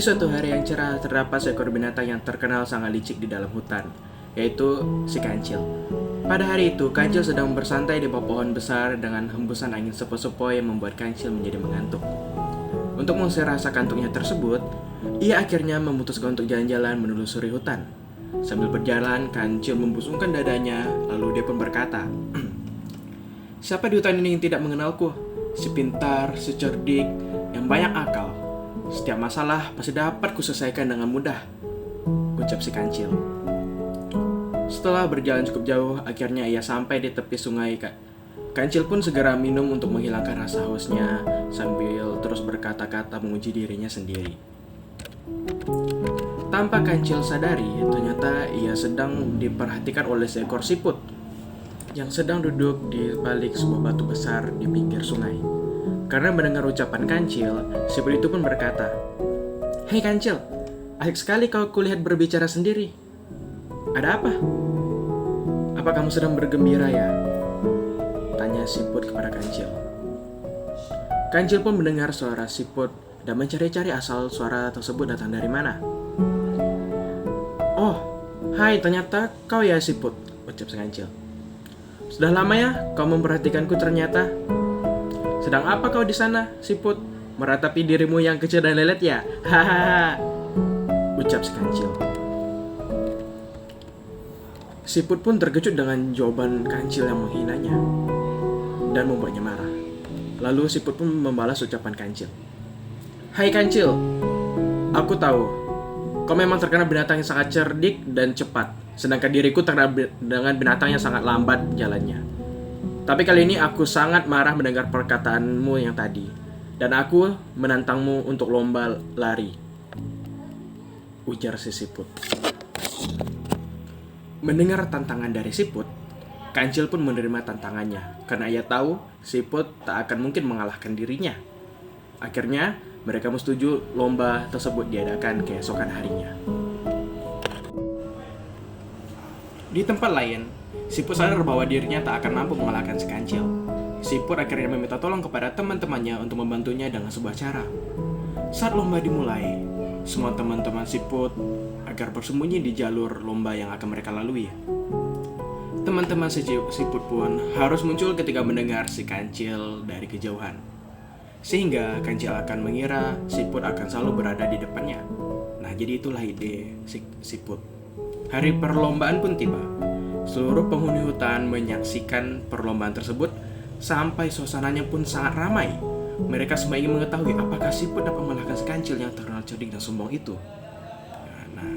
Di suatu hari yang cerah, terdapat seekor binatang yang terkenal sangat licik di dalam hutan, yaitu si kancil. Pada hari itu, kancil sedang bersantai di bawah pohon besar dengan hembusan angin sepoi-sepoi yang membuat kancil menjadi mengantuk. Untuk mengusir rasa kantuknya tersebut, ia akhirnya memutuskan untuk jalan-jalan menelusuri hutan. Sambil berjalan, kancil membusungkan dadanya, lalu dia pun berkata, "Siapa di hutan ini yang tidak mengenalku? Si pintar, si cerdik, yang banyak akal. Setiap masalah pasti dapat kuselesaikan dengan mudah," ucap si kancil. Setelah berjalan cukup jauh, akhirnya ia sampai di tepi sungai. Kancil pun segera minum untuk menghilangkan rasa hausnya sambil terus berkata-kata menguji dirinya sendiri. Tanpa kancil sadari, ternyata ia sedang diperhatikan oleh seekor siput yang sedang duduk di balik sebuah batu besar di pinggir sungai. Karena mendengar ucapan kancil, siput itu pun berkata, "Hei kancil, asik sekali kau kulihat berbicara sendiri. Ada apa? Apa kamu sedang bergembira ya?" tanya siput kepada kancil. Kancil pun mendengar suara siput dan mencari-cari asal suara tersebut datang dari mana. "Oh, hai, ternyata kau ya siput," ucap si kancil. "Sudah lama ya kau memperhatikanku ternyata. Sedang apa kau di sana, siput? Meratapi dirimu yang kecil dan lelet ya? Hahaha," ucap si kancil. Siput pun terkejut dengan jawaban kancil yang menghinanya dan membuatnya marah. Lalu siput pun membalas ucapan kancil. "Hai kancil, aku tahu kau memang terkenal binatang yang sangat cerdik dan cepat, sedangkan diriku terkenal dengan binatang yang sangat lambat jalannya. Tapi kali ini aku sangat marah mendengar perkataanmu yang tadi, dan aku menantangmu untuk lomba lari," ujar si siput. Mendengar tantangan dari siput, kancil pun menerima tantangannya, karena ia tahu siput tak akan mungkin mengalahkan dirinya. Akhirnya, mereka setuju lomba tersebut diadakan keesokan harinya. Di tempat lain, siput sadar bahwa dirinya tak akan mampu mengalahkan si kancil. Siput akhirnya meminta tolong kepada teman-temannya untuk membantunya dengan sebuah cara. Saat lomba dimulai, semua teman-teman siput agar bersembunyi di jalur lomba yang akan mereka lalui. Teman-teman siput pun harus muncul ketika mendengar si kancil dari kejauhan, sehingga kancil akan mengira siput akan selalu berada di depannya. Nah, jadi itulah ide siput. Hari perlombaan pun tiba. Seluruh penghuni hutan menyaksikan perlombaan tersebut sampai suasananya pun sangat ramai. Mereka semua ingin mengetahui apakah siput dapat mengalahkan si kancil yang terkenal cerdik dan sombong itu. Nah,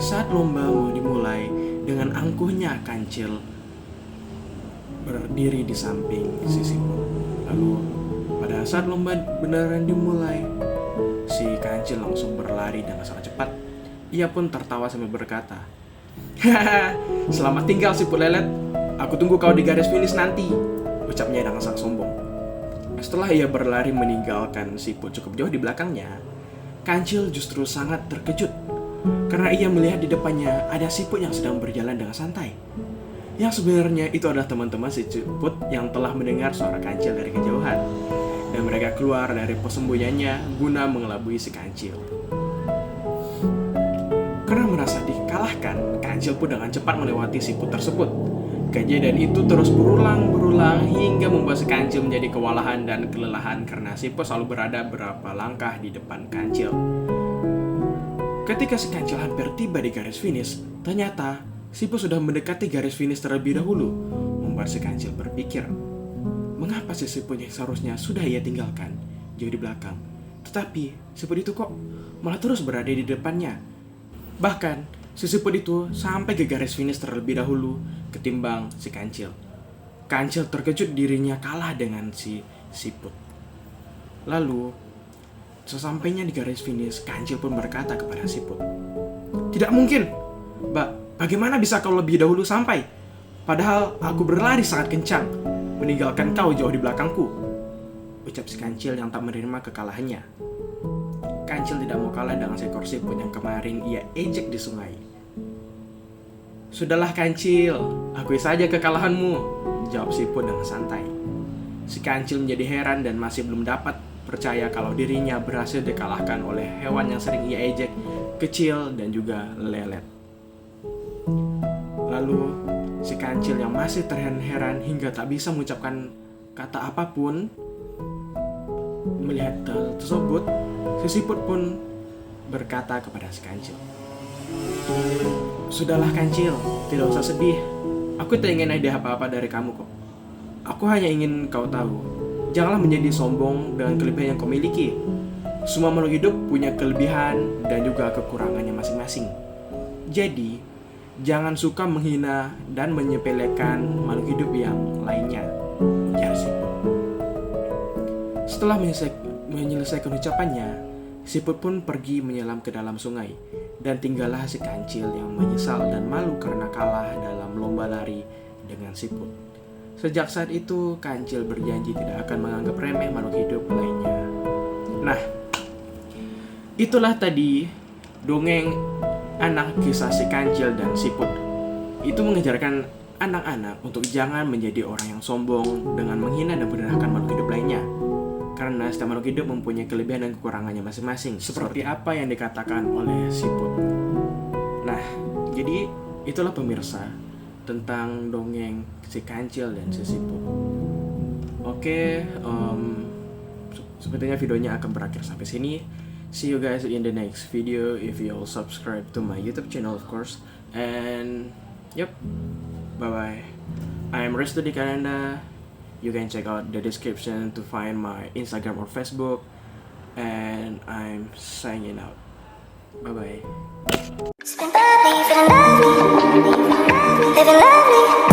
saat lomba mau dimulai, dengan angkuhnya kancil berdiri di samping si siput. Lalu pada saat lomba beneran dimulai, si kancil langsung berlari dengan sangat cepat. Ia pun tertawa sambil berkata, "Hahaha, selamat tinggal siput lelet. Aku tunggu kau di garis finish nanti," ucapnya dengan sangat sombong. Setelah ia berlari meninggalkan siput cukup jauh di belakangnya, kancil justru sangat terkejut karena ia melihat di depannya ada siput yang sedang berjalan dengan santai. Yang sebenarnya itu adalah teman-teman si siput yang telah mendengar suara kancil dari kejauhan, dan mereka keluar dari persembunyiannya guna mengelabui si kancil. Karena merasa dikalahkan, kancil pun dengan cepat melewati siput tersebut. Kejadian itu terus berulang hingga membuat si kancil menjadi kewalahan dan kelelahan karena siput selalu berada beberapa langkah di depan kancil. Ketika si kancil hampir tiba di garis finish, ternyata siput sudah mendekati garis finish terlebih dahulu, membuat si kancil berpikir, mengapa si siput yang seharusnya sudah ia tinggalkan jauh di belakang, tetapi siput itu kok malah terus berada di depannya. Bahkan si siput itu sampai ke garis finish terlebih dahulu ketimbang si kancil. Kancil terkejut dirinya kalah dengan si siput. Lalu sesampainya di garis finish, kancil pun berkata kepada siput, "Tidak mungkin, bagaimana bisa kau lebih dahulu sampai? Padahal aku berlari sangat kencang, meninggalkan kau jauh di belakangku," ucap si kancil yang tak menerima kekalahannya. Kancil tidak mau kalah dengan seekor siput yang kemarin ia ejek di sungai. "Sudahlah kancil, akui saja kekalahanmu," jawab siput dengan santai. Si kancil menjadi heran dan masih belum dapat percaya kalau dirinya berhasil dikalahkan oleh hewan yang sering ia ejek, kecil dan juga lelet. Lalu si kancil yang masih terheran-heran hingga tak bisa mengucapkan kata apapun melihat hal tersebut, si siput pun berkata kepada si kancil, "Sudahlah kancil, tidak usah sedih. Aku tak ingin hadiah apa-apa dari kamu kok. Aku hanya ingin kau tahu, janganlah menjadi sombong dengan kelebihan yang kau miliki. Semua makhluk hidup punya kelebihan dan juga kekurangannya masing-masing. Jadi, jangan suka menghina dan menyepelekan makhluk hidup yang lainnya." Ya siput. Setelah menyelesaikan ucapannya, siput pun pergi menyelam ke dalam sungai. Dan tinggallah si kancil yang menyesal dan malu karena kalah dalam lomba lari dengan siput. Sejak saat itu, kancil berjanji tidak akan menganggap remeh makhluk hidup lainnya. Nah, itulah tadi dongeng anak kisah si kancil dan siput. Itu mengajarkan anak-anak untuk jangan menjadi orang yang sombong dengan menghina dan merendahkan makhluk hidup lainnya. Karena setiap makhluk hidup mempunyai kelebihan dan kekurangannya masing-masing, seperti apa yang dikatakan oleh siput. Nah, jadi itulah pemirsa tentang dongeng si kancil dan si siput. Oke, sepertinya videonya akan berakhir sampai sini. See you guys in the next video if you'll subscribe to my YouTube channel of course. And yep, bye bye. I'm Restu Dikananda. You can check out the description to find my Instagram or Facebook. And I'm signing out. Bye bye. Living lovely, living lovely.